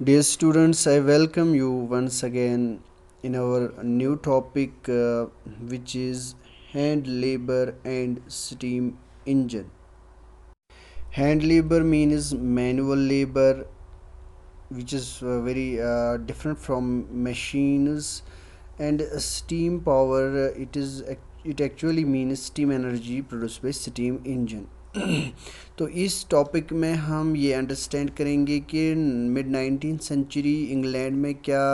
Dear students, I welcome you once again in our new topic, which is hand labor and steam engine. Hand labor means manual labor, which is very different from machines, and steam power. It actually means steam energy produced by steam engine. तो इस topic में हम ये understand करेंगे कि mid 19th century England में क्या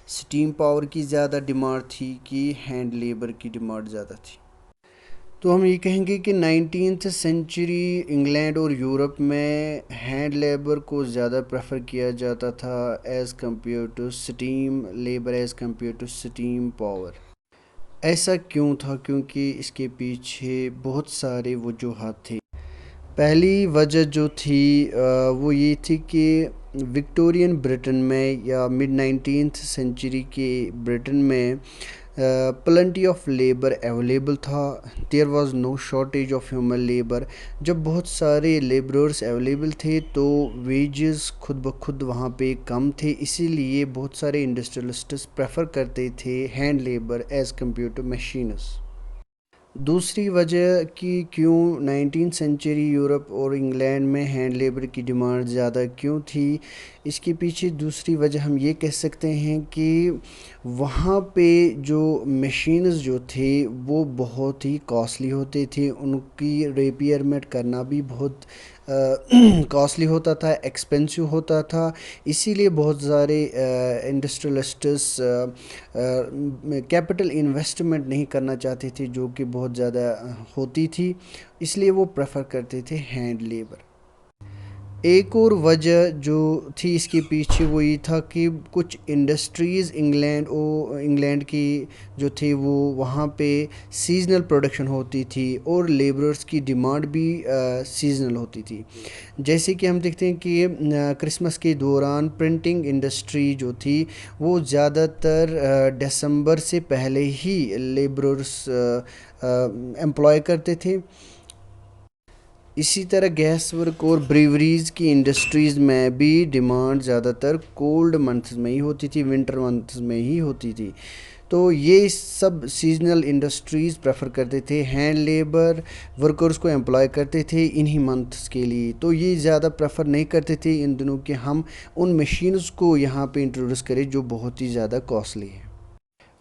steam power की ज़्यादा डिमांड थी कि हैंड लेबर की डिमांड ज़्यादा थी। तो हम ये कहेंगे कि 19th सेंचुरी इंग्लैंड और यूरोप में हैंड लेबर को ज़्यादा प्रेफर किया जाता था as compare to steam labour, as compare to steam power. ऐसा क्यों था? क्योंकि इसके पीछे बहुत सारे वजूहात थे। पहली वजह जो थी वो ये थी कि विक्टोरियन ब्रिटेन में या मिड 19th सेंचुरी के ब्रिटेन में प्लेंटी ऑफ लेबर अवेलेबल था। There was no shortage of human labour. जब बहुत सारे लेबरर्स अवेलेबल थे तो वेजेस खुद ब खुद वहाँ पे कम थे, इसीलिए बहुत सारे इंडस्ट्रियलिस्ट्स प्रेफर करते थे hand labour as compare to machines. दूसरी वजह कि क्यों 19th सेंचुरी यूरोप और इंग्लैंड में हैंड लेबर की डिमांड ज़्यादा क्यों थी, इसके पीछे दूसरी वजह हम ये कह सकते हैं कि वहाँ पे जो मशीन्स जो थे वो बहुत ही कॉस्टली होते थे, उनकी रिपेयरमेंट करना भी बहुत कॉस्टली होता था, एक्सपेंसिव होता था। इसीलिए बहुत सारे इंडस्ट्रियलिस्ट्स कैपिटल इन्वेस्टमेंट नहीं करना चाहते थे जो कि बहुत ज़्यादा होती थी, इसलिए वो प्रेफर करते थे हैंड लेबर। एक और वजह जो थी इसके पीछे वो ये था कि कुछ इंडस्ट्रीज़ इंग्लैंड की जो थी वो वहाँ पे सीजनल प्रोडक्शन होती थी और लेबरर्स की डिमांड भी सीजनल होती थी। जैसे कि हम देखते हैं कि क्रिसमस के दौरान प्रिंटिंग इंडस्ट्री जो थी वो ज़्यादातर दिसंबर से पहले ही लेबरर्स एम्प्लॉय करते थे। इसी तरह गैस वर्क और ब्रीवरीज़ की इंडस्ट्रीज़ में भी डिमांड ज़्यादातर कोल्ड मंथ्स में ही होती थी, विंटर मंथ्स में ही होती थी। तो ये सब सीजनल इंडस्ट्रीज़ प्रेफर करते थे, हैंड लेबर वर्कर्स को एम्प्लॉय करते थे इन्हीं मंथ्स के लिए। तो ये ज़्यादा प्रेफर नहीं करते थे इन दिनों कि हम उन मशीन्स को यहाँ पे इंट्रोड्यूस करें जो बहुत ही ज़्यादा कॉस्टली है।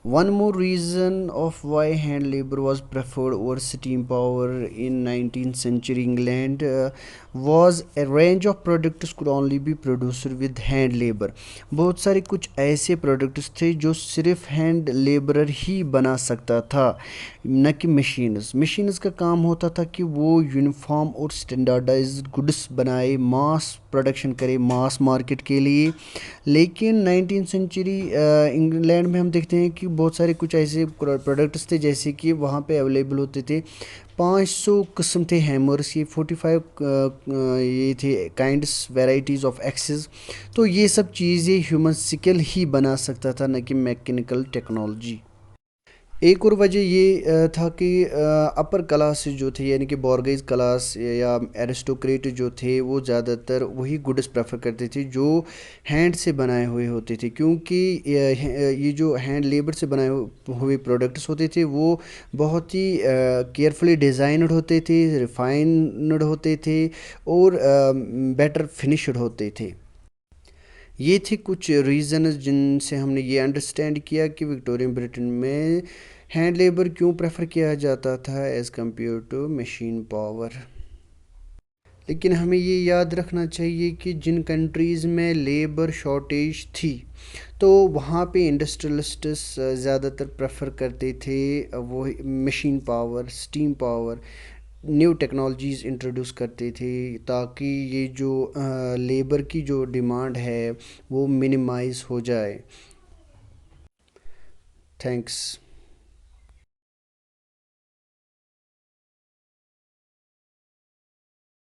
One more reason of why hand labor was preferred over steam power in 19th century England was a range of products could only be produced with hand labor. बहुत सारे कुछ ऐसे प्रोडक्ट्स थे जो सिर्फ हैंड लेबरर ही बना सकता था, न कि मशीन्स का काम होता था कि वो यूनिफॉर्म और स्टैंडर्डाइज्ड गुड्स बनाए, मास प्रोडक्शन करे मास मार्केट के लिए। लेकिन 19th सेंचुरी इंग्लैंड में हम देखते हैं कि बहुत सारे कुछ ऐसे प्रोडक्ट्स थे जैसे कि वहाँ पे अवेलेबल होते थे 500 किस्म थे हैमर्स, ये 45 ये थे काइंड्स वेराइटीज़ ऑफ एक्सेस। तो ये सब चीज़ें ह्यूमन स्किल ही बना सकता था, न कि मैकेनिकल टेक्नोलॉजी। एक और वजह ये था कि अपर क्लास जो थे यानी कि बॉर्गेज क्लास या एरिस्टोक्रेट जो थे वो ज़्यादातर वही गुड्स प्रेफर करते थे जो हैंड से बनाए हुए होते थे, क्योंकि ये जो हैंड लेबर से बनाए हुए प्रोडक्ट्स होते थे वो बहुत ही केयरफुली डिज़ाइनड होते थे, रिफाइंड होते थे और बेटर फिनिश्ड होते थे। ये थे कुछ रीज़न्स जिनसे हमने ये अंडरस्टैंड किया कि विक्टोरियन ब्रिटेन में हैंड लेबर क्यों प्रेफर किया जाता था as compare to machine power. लेकिन हमें ये याद रखना चाहिए कि जिन कंट्रीज़ में लेबर शॉर्टेज थी तो वहाँ पे इंडस्ट्रियलिस्ट्स ज़्यादातर प्रेफर करते थे वो machine power, steam power, new technologies introduce करते थे ताकि ये जो लेबर की जो डिमांड है वो मिनिमाइज़ हो जाए। थैंक्स।